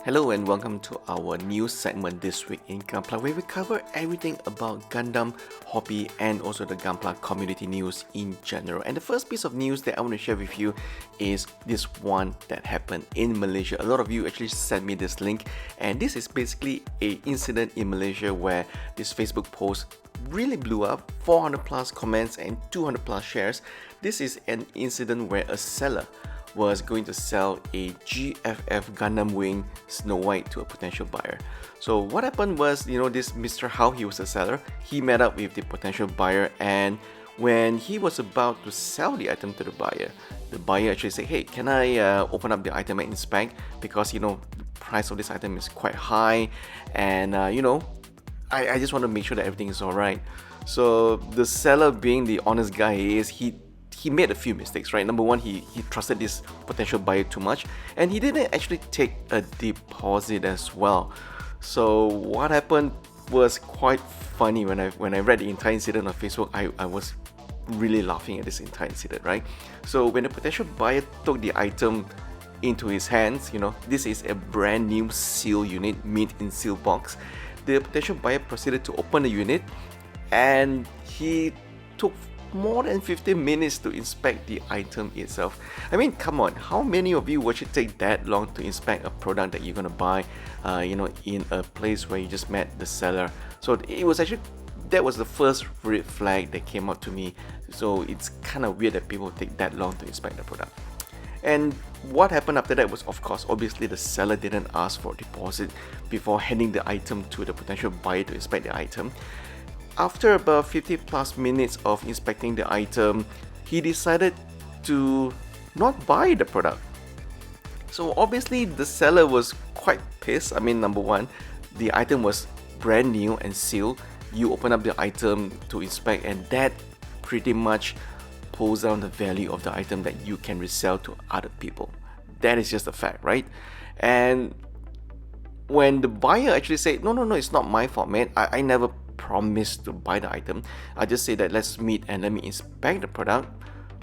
Hello and welcome to our news segment this week in Gunpla, where we cover everything about Gundam, hobby, and also the Gunpla community news in general. And the first piece of news that I want to share with you is this one that happened in Malaysia. A lot of you actually sent me this link, and this is basically an incident in Malaysia where this Facebook post really blew up, 400 plus comments and 200 plus shares. This is an incident where a seller was going to sell a GFF Gundam wing Snow White to a potential buyer. So what happened was, this Mr. How, he was a seller, he met up with the potential buyer, and when he was about to sell the item to the buyer actually said, hey, can I open up the item and inspect, because the price of this item is quite high, and I just want to make sure that everything is alright. So the seller, being the honest guy he is, he made a few mistakes, right? Number one, he trusted this potential buyer too much, and he didn't actually take a deposit as well. So what happened was quite funny. When I read the entire incident on Facebook, I was really laughing at this entire incident, right? So when the potential buyer took the item into his hands, this is a brand new seal unit, mint in seal box. The potential buyer proceeded to open the unit, and he took more than 15 minutes to inspect the item itself. I mean, come on, how many of you would take that long to inspect a product that you're gonna buy, in a place where you just met the seller? So it was actually, that was the first red flag that came up to me. So it's kind of weird that people take that long to inspect the product. And what happened after that was, of course, obviously the seller didn't ask for a deposit before handing the item to the potential buyer to inspect the item. After about 50 plus minutes of inspecting the item, he decided to not buy the product. So obviously the seller was quite pissed. I mean, number one, the item was brand new and sealed. You open up the item to inspect, and that pretty much pulls down the value of the item that you can resell to other people. That is just a fact, right? And when the buyer actually said, no, it's not my fault, man. I never promised to buy the item. I just say that let's meet and let me inspect the product.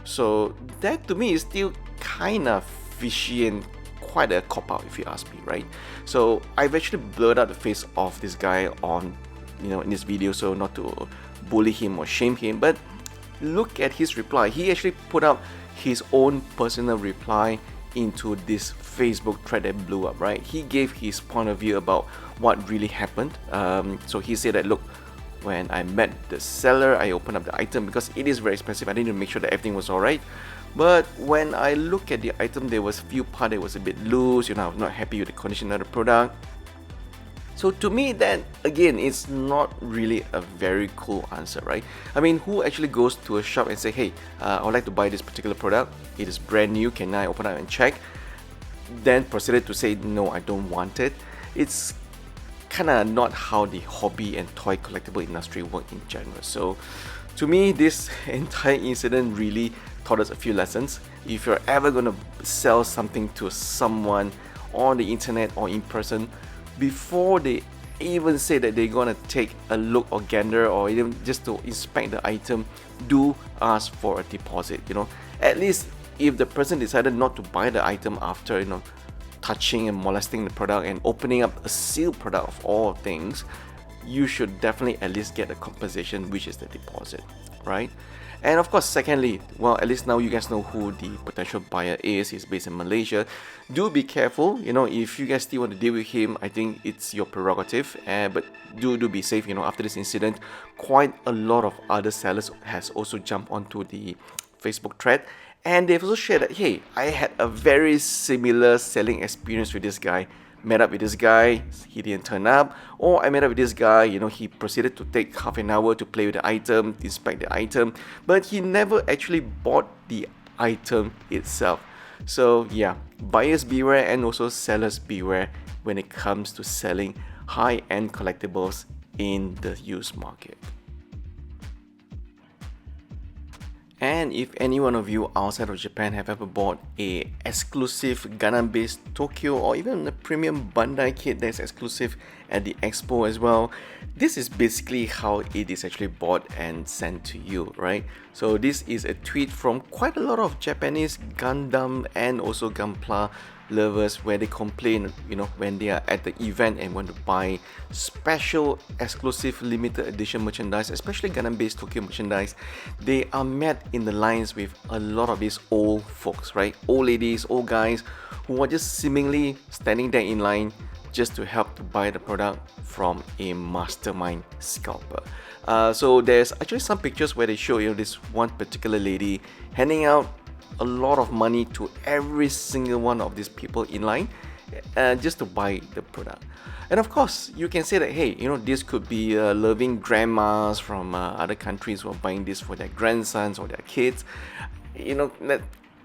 So that to me is still kind of fishy and quite a cop-out, if you ask me, right? So I've actually blurred out the face of this guy on, in this video, so not to bully him or shame him, but look at his reply. He actually put up his own personal reply into this Facebook thread that blew up, right? He gave his point of view about what really happened. So he said that, look, when I met the seller, I opened up the item because it is very expensive. I needed to make sure that everything was alright. But when I look at the item, there was a few parts that was a bit loose. I was not happy with the condition of the product. So to me, that again, it's not really a very cool answer, right? I mean, who actually goes to a shop and say, hey, I would like to buy this particular product. It is brand new. Can I open up and check? Then proceeded to say, no, I don't want it. It's kind of not how the hobby and toy collectible industry work in general. So to me, this entire incident really taught us a few lessons. If you're ever going to sell something to someone on the internet or in person, before they even say that they're going to take a look or gander or even just to inspect the item, do ask for a deposit. At least if the person decided not to buy the item after touching and molesting the product and opening up a sealed product of all things, you should definitely at least get a compensation, which is the deposit, right? And of course, secondly, well, at least now you guys know who the potential buyer is. He's based in Malaysia. Do be careful. If you guys still want to deal with him, I think it's your prerogative. But do be safe. After this incident, quite a lot of other sellers has also jumped onto the Facebook thread, and they've also shared that, hey, I had a very similar selling experience with this guy. Met up with this guy, he didn't turn up. Or I met up with this guy, he proceeded to take half an hour to play with the item, inspect the item, but he never actually bought the item itself. So yeah, buyers beware and also sellers beware when it comes to selling high-end collectibles in the used market. And if any one of you outside of Japan have ever bought a exclusive Gundam based Tokyo or even a premium Bandai kit that's exclusive at the expo as well, this is basically how it is actually bought and sent to you, right? So this is a tweet from quite a lot of Japanese Gundam and also Gunpla lovers where they complain, when they are at the event and want to buy special exclusive limited edition merchandise, especially Gundam based Tokyo merchandise. They are met in the lines with a lot of these old folks, right? Old ladies, old guys who are just seemingly standing there in line just to help to buy the product from a mastermind scalper. So there's actually some pictures where they show this one particular lady handing out a lot of money to every single one of these people in line just to buy the product. And of course, you can say that, hey, this could be loving grandmas from other countries who are buying this for their grandsons or their kids.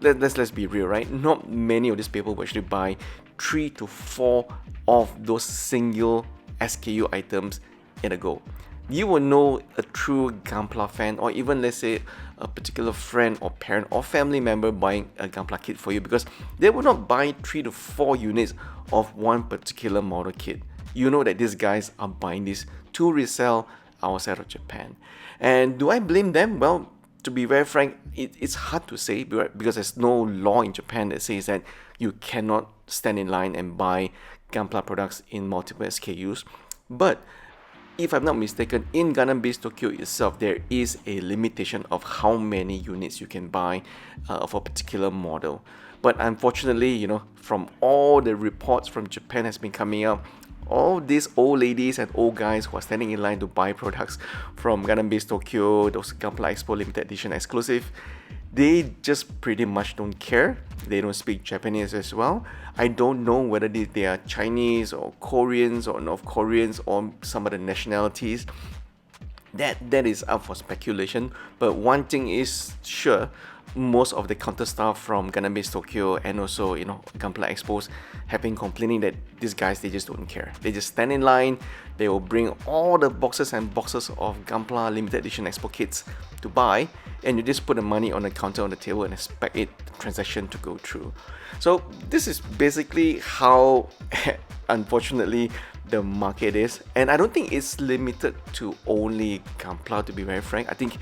Let's be real, right? Not many of these people will actually buy 3 to 4 of those single SKU items in a go. You will know a true Gunpla fan, or even let's say a particular friend or parent or family member buying a Gunpla kit for you, because they will not buy 3 to 4 units of one particular model kit. You know that these guys are buying this to resell outside of Japan. And do I blame them? Well, to be very frank, it's hard to say because there's no law in Japan that says that you cannot stand in line and buy Gunpla products in multiple SKUs. But if I'm not mistaken, in Gundam based Tokyo itself, there is a limitation of how many units you can buy of a particular model. But unfortunately, from all the reports from Japan has been coming out, all these old ladies and old guys who are standing in line to buy products from Gundam based Tokyo, those Gunpla Expo limited edition exclusive, they just pretty much don't care. They don't speak Japanese as well. I don't know whether they are Chinese or Koreans or North Koreans or some other nationalities. That is up for speculation. But one thing is sure, most of the counter staff from Gundam based Tokyo and also Gunpla Expos have been complaining that these guys, they just don't care. They just stand in line. They will bring all the boxes and boxes of Gunpla limited edition Expo kits to buy, and you just put the money on the counter on the table and expect the transaction to go through. So this is basically how unfortunately the market is, and I don't think it's limited to only Gunpla, to be very frank. I think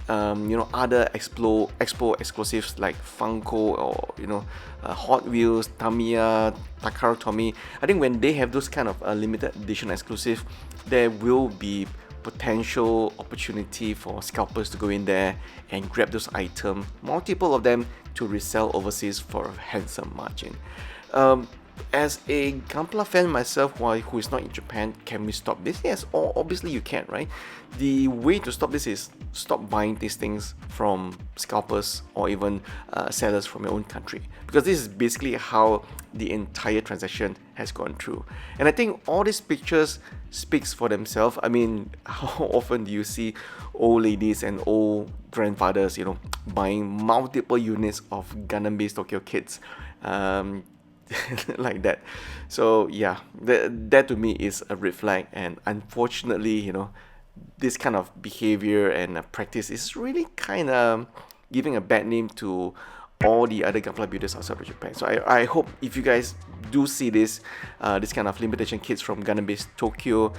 other expo exclusives like Funko or Hot Wheels, Tamiya, Takara Tomy, I think when they have those kind of limited edition exclusive, there will be potential opportunity for scalpers to go in there and grab those items, multiple of them, to resell overseas for a handsome margin. As a Gunpla fan myself, who is not in Japan, can we stop this? Yes, obviously you can, right? The way to stop this is stop buying these things from scalpers or even sellers from your own country, because this is basically how the entire transaction has gone through. And I think all these pictures speaks for themselves. I mean, how often do you see old ladies and old grandfathers, buying multiple units of Gundam based Tokyo kits? Like that. So yeah, that to me is a red flag, and unfortunately, this kind of behavior and practice is really kind of giving a bad name to all the other Gunpla builders outside of Japan. So I hope if you guys do see this kind of limited edition kits from Gundam based Tokyo,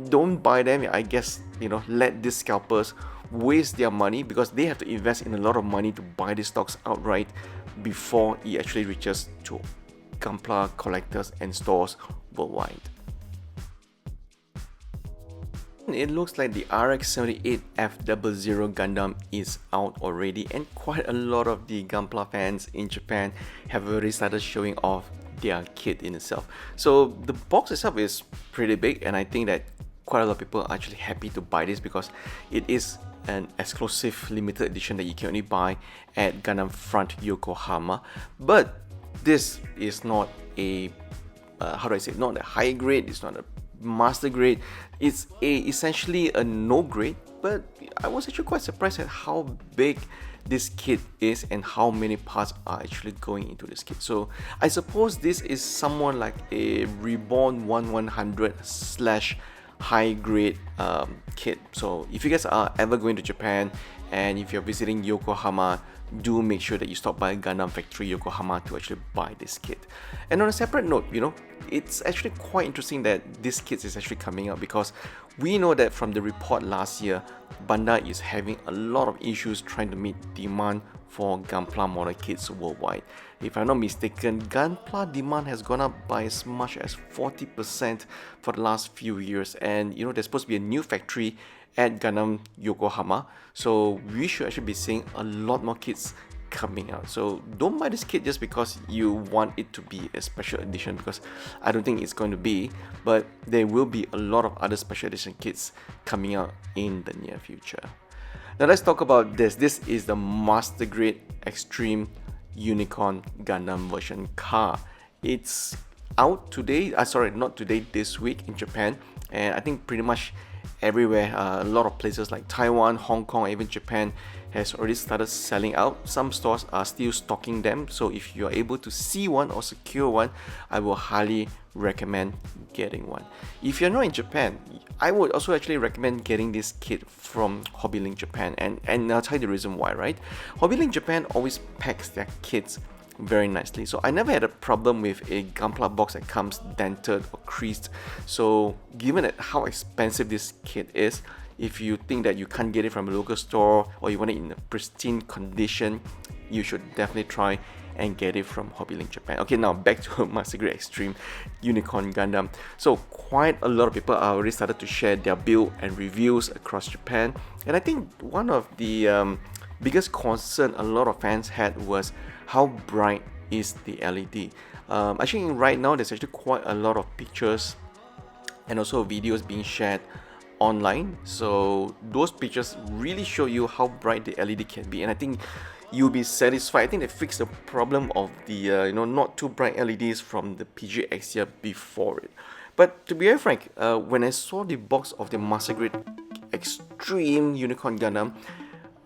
don't buy them. I guess let these scalpers waste their money, because they have to invest in a lot of money to buy these stocks outright before it actually reaches to Gunpla collectors and stores worldwide. It looks like the RX-78F00 Gundam is out already, and quite a lot of the Gunpla fans in Japan have already started showing off their kit in itself. So the box itself is pretty big, and I think that quite a lot of people are actually happy to buy this because it is an exclusive limited edition that you can only buy at Gundam Front Yokohama. But this is not a not a high grade, it's not a master grade, it's essentially a no grade. But I was actually quite surprised at how big this kit is and how many parts are actually going into this kit. So I suppose this is somewhat like a Reborn 1100 / high grade kit. So if you guys are ever going to Japan And if you're visiting Yokohama, do make sure that you stop by Gundam Factory Yokohama to actually buy this kit. And on a separate note, it's actually quite interesting that this kit is actually coming out, because we know that from the report last year, Bandai is having a lot of issues trying to meet demand for Gunpla model kits worldwide. If I'm not mistaken, Gunpla demand has gone up by as much as 40% for the last few years, and there's supposed to be a new factory at Gundam Yokohama, so we should actually be seeing a lot more kits coming out. So don't buy this kit just because you want it to be a special edition, because I don't think it's going to be, but there will be a lot of other special edition kits coming out in the near future. Now let's talk about this. This is the Master Grade Extreme Unicorn Gundam version car. It's out today, not today, this week in Japan, and I think pretty much everywhere, a lot of places like Taiwan, Hong Kong, even Japan has already started selling out. Some stores are still stocking them, so if you are able to see one or secure one, I will highly recommend getting one. If you're not in Japan, I would also actually recommend getting this kit from Hobbylink Japan, and I'll tell you the reason why, right? Hobbylink Japan always packs their kits very nicely, so I never had a problem with a Gunpla box that comes dented or creased. So given that how expensive this kit is, if you think that you can't get it from a local store or you want it in a pristine condition, you should definitely try and get it from Hobbylink Japan. Okay, now back to Master Grade Extreme Unicorn Gundam. So quite a lot of people are already started to share their build and reviews across Japan, and I think one of the biggest concern a lot of fans had was how bright is the LED. Actually right now there's actually quite a lot of pictures and also videos being shared online, so those pictures really show you how bright the LED can be, and I think you'll be satisfied. I think they fixed the problem of the not too bright LEDs from the PGX year before it. But to be very frank, when I saw the box of the Master Grade Extreme Unicorn Gundam,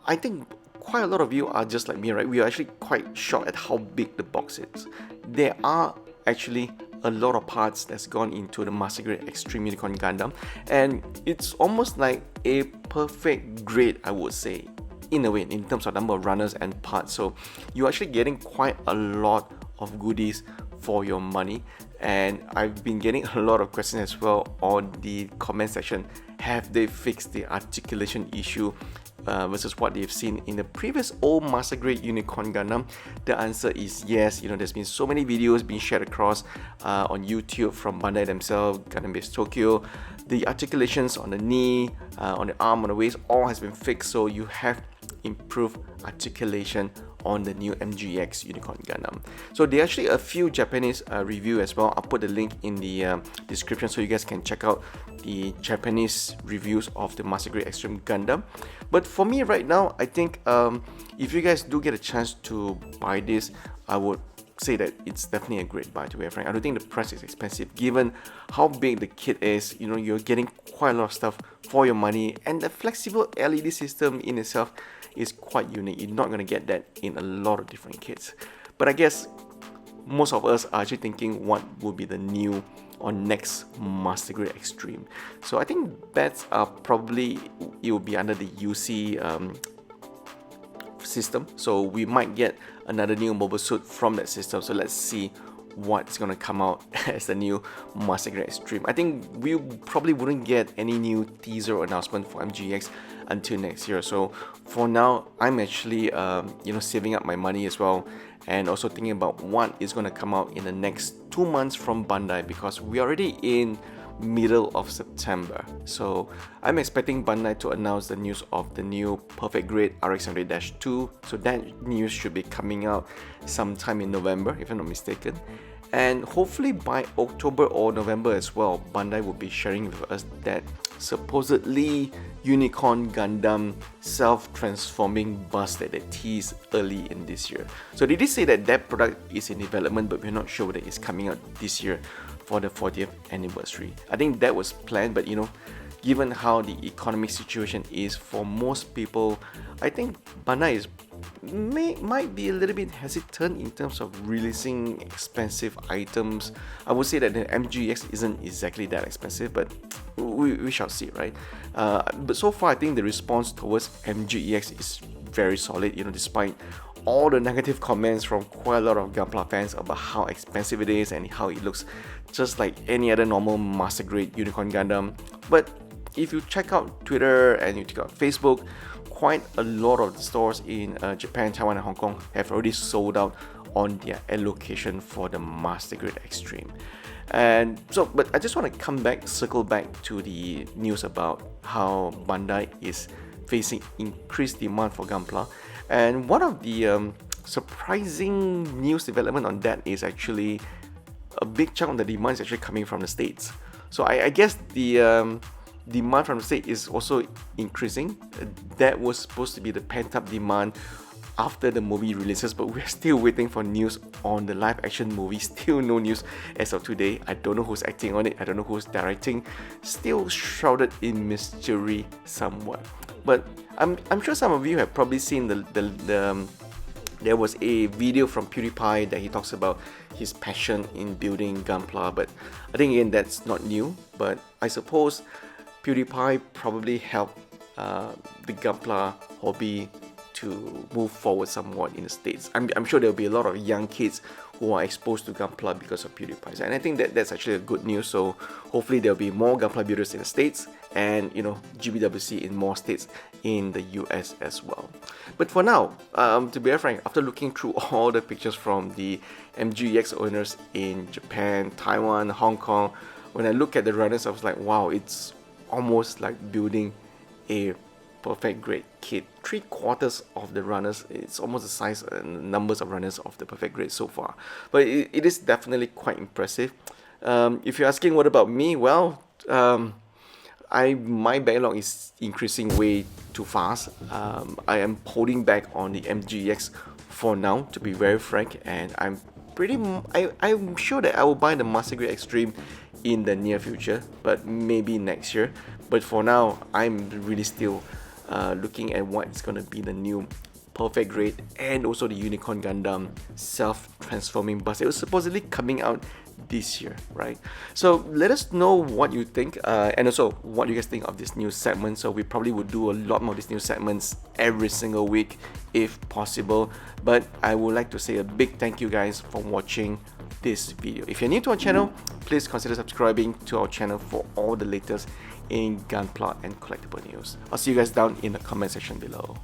I think quite a lot of you are just like me, right? We are actually quite shocked at how big the box is. There are actually a lot of parts that's gone into the Master Grade Extreme Unicorn Gundam, and it's almost like a perfect grade, I would say, in a way, in terms of number of runners and parts. So you're actually getting quite a lot of goodies for your money, and I've been getting a lot of questions as well on the comment section. Have they fixed the articulation issue versus what they've seen in the previous old Master Grade Unicorn Gundam? The answer is yes. There's been so many videos being shared across on YouTube from Bandai themselves, Gundam Base Tokyo. The articulations on the knee, on the arm, on the waist, all has been fixed, so you have improved articulation on the new MGEX Unicorn Gundam. So there are actually a few Japanese review as well. I'll put the link in the description so you guys can check out the Japanese reviews of the Master Grade Extreme Gundam. But for me right now, I think if you guys do get a chance to buy this, I would say that it's definitely a great buy, to be frank. I don't think the price is expensive given how big the kit is. You're getting quite a lot of stuff for your money, and the flexible LED system in itself is quite unique. You're not going to get that in a lot of different kits. But I guess most of us are actually thinking what will be the new or next Master Grade Extreme. So I think bets are probably it will be under the UC system, so we might get another new mobile suit from that system. So let's see what's gonna come out as the new Master Grade Extreme. I think we probably wouldn't get any new teaser or announcement for MGEX until next year. So for now, I'm actually saving up my money as well, and also thinking about what is gonna come out in the next 2 months from Bandai, because we're already in middle of September. So I'm expecting Bandai to announce the news of the new Perfect Grade RX-78-2. So that news should be coming out sometime in November, if I'm not mistaken. And hopefully by October or November as well, Bandai will be sharing with us that supposedly Unicorn Gundam self-transforming bus that they teased early in this year. So they did say that that product is in development, but we're not sure whether it's coming out this year for the 40th anniversary. I think that was planned, but given how the economic situation is for most people, I think Bandai might be a little bit hesitant in terms of releasing expensive items. I would say that the MGEX isn't exactly that expensive, but we shall see, right? But so far, I think the response towards MGEX is very solid, despite all the negative comments from quite a lot of Gunpla fans about how expensive it is and how it looks just like any other normal master grade Unicorn Gundam. But if you check out Twitter and you check out Facebook, quite a lot of the stores in Japan, Taiwan and Hong Kong have already sold out on their allocation for the master grade Extreme. And so, but I just want to circle back to the news about how Bandai is facing increased demand for Gunpla. And one of the surprising news development on that is actually a big chunk of the demand is actually coming from the States. So I guess the demand from the States is also increasing. That was supposed to be the pent-up demand after the movie releases, but we're still waiting for news on the live action movie. Still no news as of today. I don't know who's acting on it, I don't know who's directing. Still shrouded in mystery somewhat. But I'm sure some of you have probably seen there was a video from PewDiePie that he talks about his passion in building Gunpla, but I think again that's not new. But I suppose PewDiePie probably helped the Gunpla hobby to move forward somewhat in the States. I'm sure there'll be a lot of young kids who are exposed to Gunpla because of PewDiePie, and I think that's actually a good news. So hopefully there'll be more Gunpla builders in the States, and GBWC in more states in the US as well. But for now, to be frank, after looking through all the pictures from the MGEX owners in Japan, Taiwan, Hong Kong, when I look at the runners, I was like, wow, it's almost like building a perfect grade kit. 3/4 of the runners, it's almost the size and numbers of runners of the perfect grade so far. But it is definitely quite impressive. If you're asking what about me, well, my backlog is increasing way too fast. I am holding back on the MGEX for now, to be very frank, and I'm sure that I will buy the Master Grade Extreme in the near future, but maybe next year. But for now, I'm really still looking at what's going to be the new perfect grade and also the Unicorn Gundam self-transforming bus. It was supposedly coming out this year, right? So let us know what you think, and also what you guys think of this new segment. So we probably would do a lot more of these new segments every single week if possible. But I would like to say a big thank you guys for watching this video. If you're new to our channel, please consider subscribing to our channel for all the latest in Gunpla and collectible news. I'll see you guys down in the comment section below.